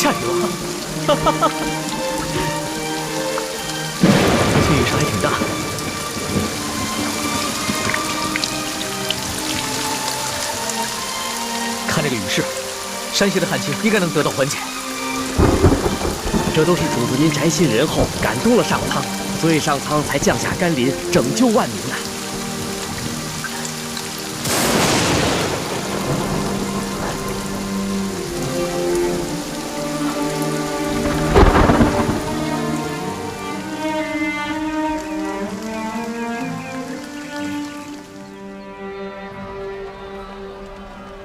下流！哈哈哈！最近雨势还挺大。看这个雨势，山西的旱情应该能得到缓解。这都是主子您宅心仁厚，感动了上苍，所以上苍才降下甘霖，拯救万民呐。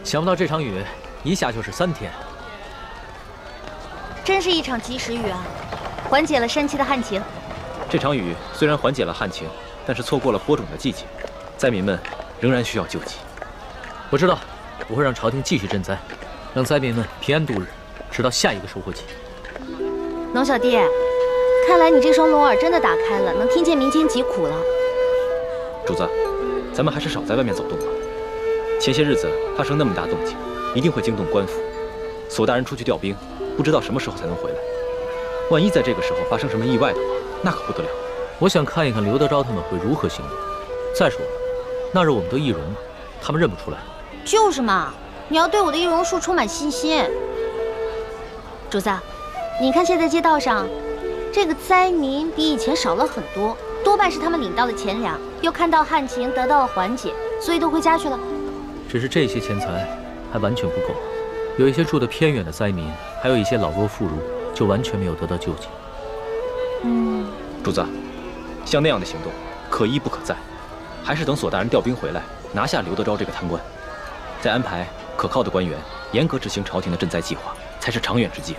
想不到这场雨一下就是3天，真是一场及时雨啊，缓解了山区的旱情。这场雨虽然缓解了旱情，但是错过了播种的季节，灾民们仍然需要救济。我知道，我会让朝廷继续赈灾，让灾民们平安度日，直到下一个收获季。龙小弟，看来你这双聋耳真的打开了，能听见民间疾苦了。主子，咱们还是少在外面走动吧。 前些日子发生那么大动静，一定会惊动官府。索大人出去调兵，不知道什么时候才能回来。万一在这个时候发生什么意外的话，那可不得了。我想看一看刘德昭他们会如何行动。再说了，那日我们都易容，他们认不出来。就是嘛，你要对我的易容术充满信心。主子，你看现在街道上，这个灾民比以前少了很多，多半是他们领到了钱粮，又看到旱情得到了缓解，所以都回家去了。 只是这些钱财还完全不够，有一些住得偏远的灾民，还有一些老弱妇孺，就完全没有得到救济。主子，像那样的行动，可一不可再，还是等索大人调兵回来，拿下刘德昭这个贪官，再安排可靠的官员，严格执行朝廷的赈灾计划，才是长远之计。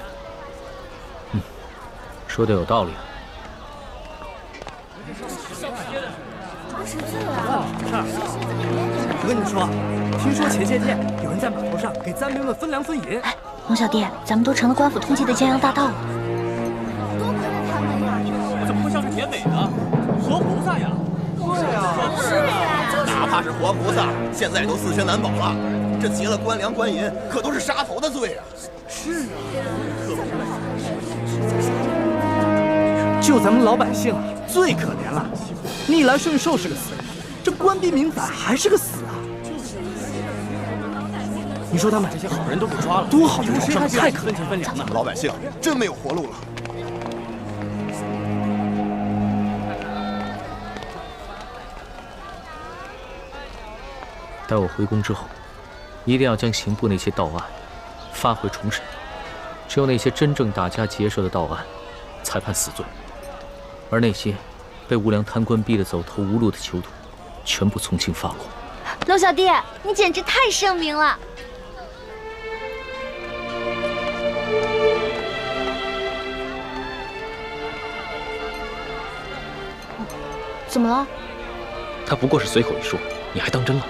说的有道理啊。 我跟你说，听说前些天有人在码头上给灾民们分粮分银。哎，龙小弟，咱们都成了官府通缉的江洋大盗了。多亏了他们呀！怎么会像是田美呢？活菩萨呀！对呀，是呀，哪怕是活菩萨，现在都4权难保了。这劫了官粮官银，可都是杀头的罪啊！是啊，就咱们老百姓啊，最可怜了。逆来顺受是个死人，这官逼民反还是个死啊！你说他们这些好人都被抓了，多好的人生，太可怜分粮呢。老百姓真没有活路了。待我回宫之后，一定要将刑部那些盗案发回重审，只有那些真正打家劫舍的盗案，才判死罪，而那些被无良贪官逼得走投无路的囚徒，全部从轻发落。龙小弟，你简直太圣明了！怎么了？他不过是随口一说，你还当真了？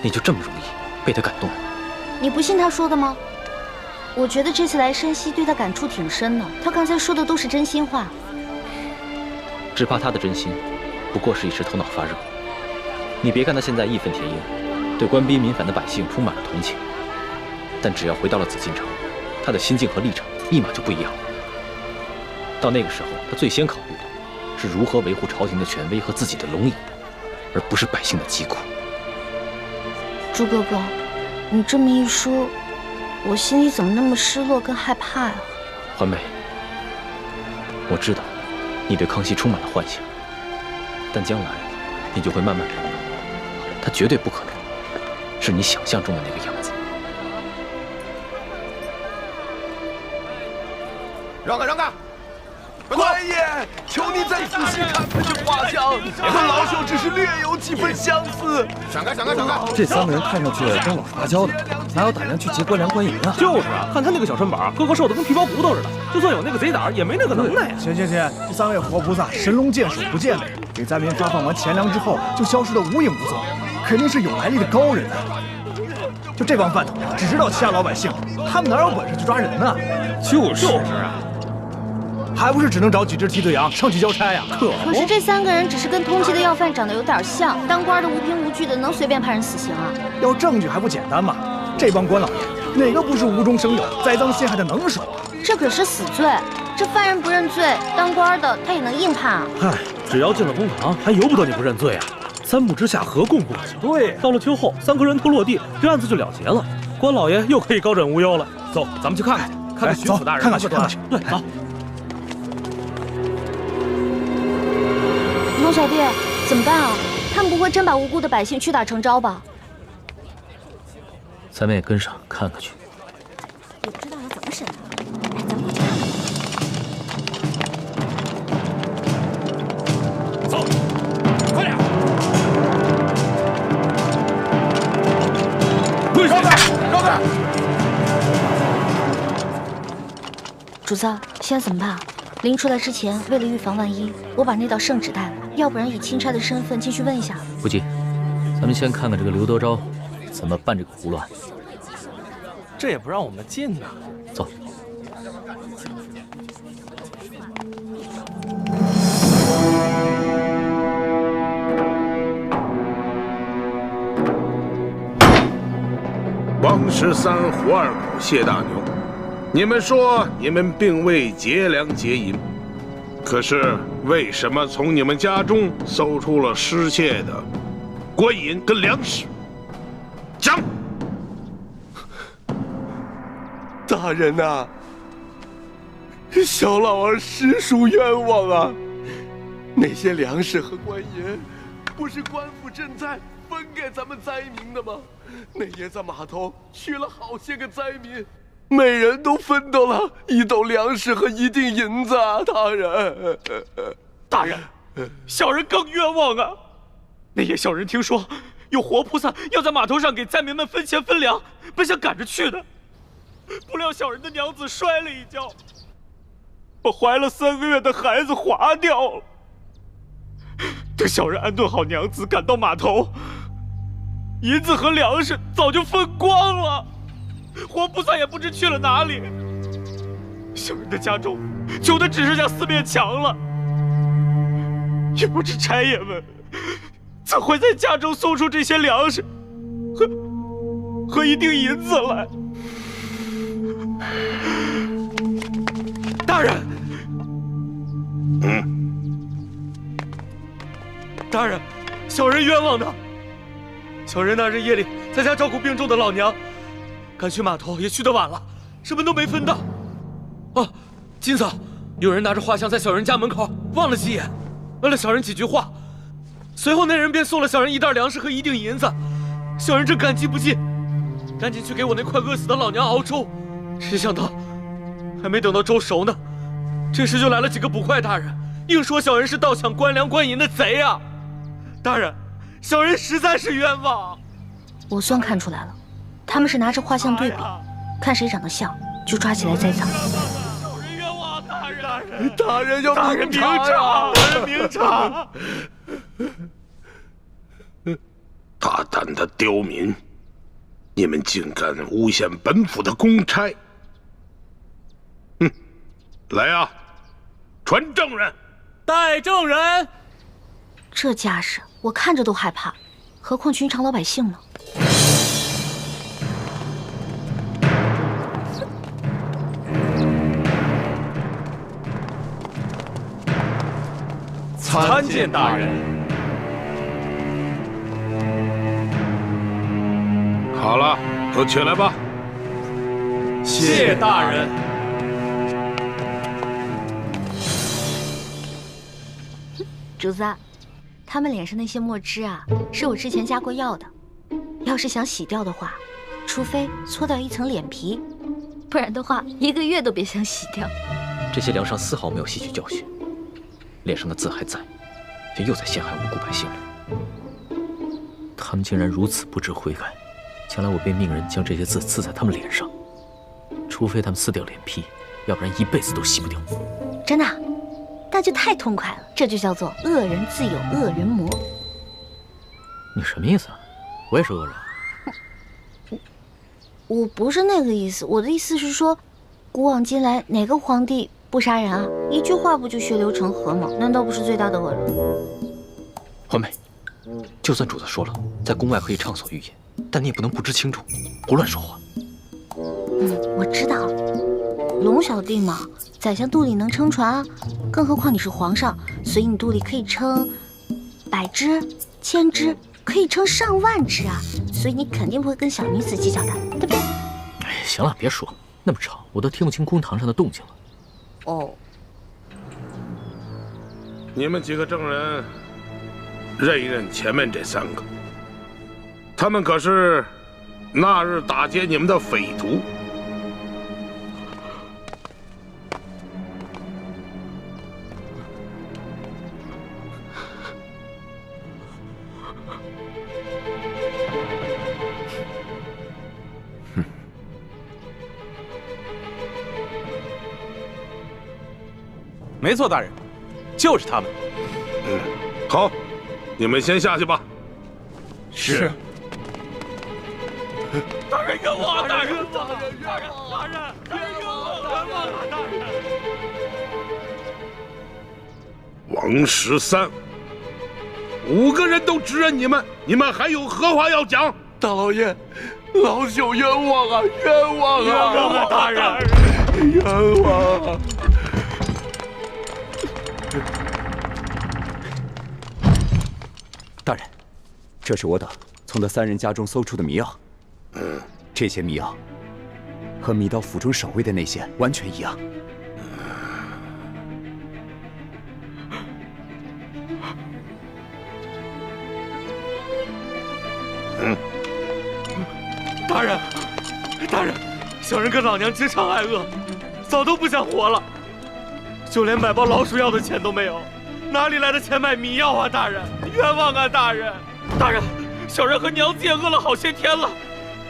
你就这么容易被他感动了？你不信他说的吗？我觉得这次来山西对他感触挺深的，他刚才说的都是真心话。 只怕他的真心，不过是一时头脑发热。你别看他现在义愤填膺，对官逼民反的百姓充满了同情，但只要回到了紫禁城，他的心境和立场立马就不一样了。到那个时候，他最先考虑的是如何维护朝廷的权威和自己的龙椅，而不是百姓的疾苦。朱哥哥，你这么一说，我心里怎么那么失落跟害怕呀？环美，我知道。 你对康熙充满了幻想，但将来你就会慢慢明白，他绝对不可能是你想象中的那个样子。让开，让开！官爷，求你再仔细看看这画像，和老朽只是略有几分相似。闪开，闪开，闪开！这3个人看上去跟老实巴交的，哪有胆量去劫官粮官银啊？就是啊，看他那个小身板，个个瘦的跟皮包骨头似的，就算有那个贼胆，也没那个能耐呀。行，这3位活菩萨神龙见首不见尾，给灾民发放完钱粮之后就消失得无影无踪，肯定是有来历的高人啊！就这帮饭桶，只知道欺压老百姓，他们哪有本事去抓人呢？就是啊。 还不是只能找几只鸡腿羊上去交差呀？可是这3个人只是跟通缉的要犯长得有点像，当官的无凭无据的能随便判人死刑啊？要证据还不简单吗？这帮官老爷哪个不是无中生有、栽赃陷害的能手啊？这可是死罪，这犯人不认罪，当官的他也能硬判啊。嗨，只要进了公堂，还由不得你不认罪啊！三目之下，何共不可？对，到了秋后，3颗人头落地，这案子就了结了，关老爷又可以高枕无忧了。走，咱们去看看去，看看巡抚大人看看去，看看去。对，走。龙小弟，怎么办啊？他们不会真把无辜的百姓屈打成招吧？咱们也跟上看看去。也不知道要怎么审啊！哎，咱们快去看看。走，快点！让开，让开！主子，现在怎么办啊？临出来之前，为了预防万一，我把那道圣旨带来，要不然以钦差的身份进去问一下。不急，咱们先看看这个刘德昭怎么办这个胡乱。这也不让我们进呐！走。王13胡二狗谢大牛，你们说你们并未劫粮劫银，可是为什么从你们家中搜出了失窃的官银跟粮食？讲。大人呐，小老儿实属冤枉啊！那些粮食和官银，不是官府赈灾分给咱们灾民的吗？那夜在码头取了好些个灾民，每人都分到了1斗粮食和1锭银子啊！大人，大人，小人更冤枉啊！那夜小人听说有活菩萨要在码头上给灾民们分钱分粮，本想赶着去的。不料小人的娘子摔了一跤，把怀了3个月的孩子划掉了。等小人安顿好娘子，赶到码头，银子和粮食早就分光了，活菩萨也不知去了哪里。小人的家中穷的只剩下4面墙了，也不知差爷们怎会在家中送出这些粮食和1锭银子来。大人，大人，小人冤枉的。小人那日夜里在家照顾病重的老娘，赶去码头也去得晚了，什么都没分到。哦，金嫂，有人拿着画像在小人家门口望了几眼，问了小人几句话，随后那人便送了小人1袋粮食和1锭银子。小人正感激不尽，赶紧去给我那快饿死的老娘熬粥。谁想到还没等到粥熟呢，这时就来了几个捕快大人，硬说小人是盗抢官粮官银的贼啊！大人，小人实在是冤枉。我算看出来了，他们是拿着画像对比，看谁长得像就抓起来栽赃。小人冤枉，大人！大人要明察啊！大人明察！大胆的刁民，你们竟敢诬陷本府的公差！来啊，传证人！带证人！这架势我看着都害怕，何况寻常老百姓呢？参见大人。好了，都起来吧。谢大人。主子，他们脸上那些墨汁啊，是我之前加过药的。要是想洗掉的话，除非搓掉1层脸皮，不然的话1个月都别想洗掉。这些梁上丝毫没有吸取教训，脸上的字还在，却又在陷害无辜百姓了。他们竟然如此不知悔改，将来我便命人将这些字刺在他们脸上，除非他们撕掉脸皮，要不然一辈子都洗不掉。真的？那就太痛快了，这就叫做恶人自有恶人磨。你什么意思啊？我也是恶人。我不是那个意思，我的意思是说，古往今来哪个皇帝不杀人啊？一句话不就血流成河吗？难道不是最大的恶人？环美，就算主子说了，在宫外可以畅所欲言，但你也不能不知轻重，胡乱说话。我知道，龙小弟嘛，宰相肚里能撑船，更何况你是皇上，所以你肚里可以撑100只、1000只，可以撑上万只啊！所以你肯定不会跟小女子计较的，对不对？哎，行了，别说那么吵，我都听不清公堂上的动静了。哦，你们几个证人，认一认前面这3个，他们可是那日打劫你们的匪徒。没错，大人，就是他们。好，你们先下去吧。是。大人冤枉！大人冤枉！大人冤枉！大人！王13，5个人都指认你们，你们还有何话要讲？大老爷，老朽冤枉啊！冤枉啊！冤枉啊！大人，冤枉啊！大人，这是我等从那3人家中搜出的迷药。这些迷药和米刀府中守卫的那些完全一样。大人，大人，小人跟老娘直肠挨饿，早都不想活了，就连买包老鼠药的钱都没有，哪里来的钱买迷药啊？大人，冤枉啊！大人，大人，小人和娘子也饿了好些天了，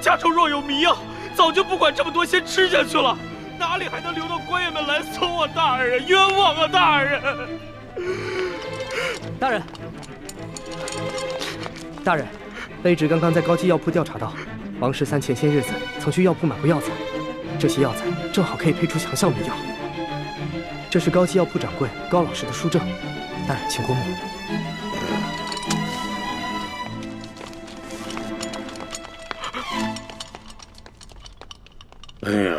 家中若有迷药，早就不管这么多，先吃下去了，哪里还能留到官爷们来搜啊？大人，冤枉啊！大人，大人，大人，卑职刚刚在高级药铺调查到，王13前些日子曾去药铺买过药材，这些药材正好可以配出强效迷药。这是高级药铺掌柜高老师的书证，大人请过目。哎呀，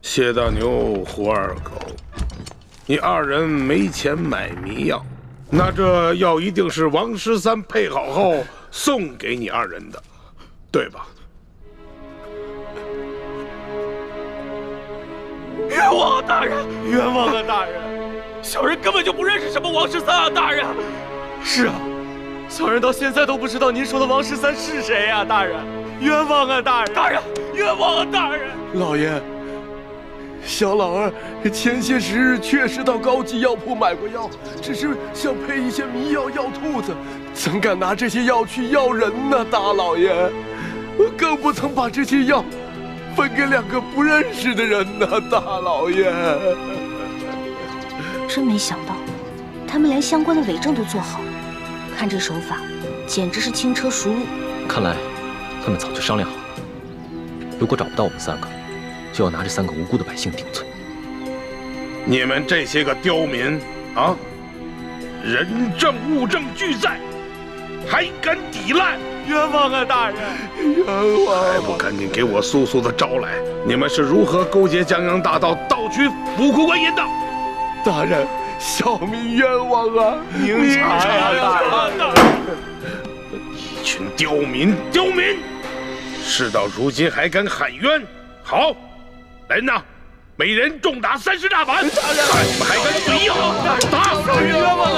谢大牛、胡二狗，你2人没钱买迷药，那这药一定是王13配好后送给你2人的，对吧？冤枉啊！大人，冤枉啊！大人，小人根本就不认识什么王13啊！大人，是啊，小人到现在都不知道您说的王13是谁啊！大人，冤枉啊！大人，大人，冤枉啊！大人，老爷，小老儿前些时日确实到高级药铺买过药，只是想配一些迷药药兔子，怎敢拿这些药去药人呢？大老爷，更不曾把这些药分给2个不认识的人呢，大老爷。真没想到，他们连相关的伪证都做好了，看这手法，简直是轻车熟路。看来他们早就商量好了，如果找不到我们3个，就要拿这3个无辜的百姓顶罪。你们这些个刁民啊，人证物证俱在，还敢抵赖？冤枉啊！大人，冤枉！还不赶紧给我速速的招来！你们是如何勾结江洋大盗，盗取府库官银的？大人，小民冤枉啊！明察呀！大人，一群刁民，刁民！事到如今还敢喊冤？好，来人呐，每人重打30大板！看你们还敢嘴硬！打死冤枉啊！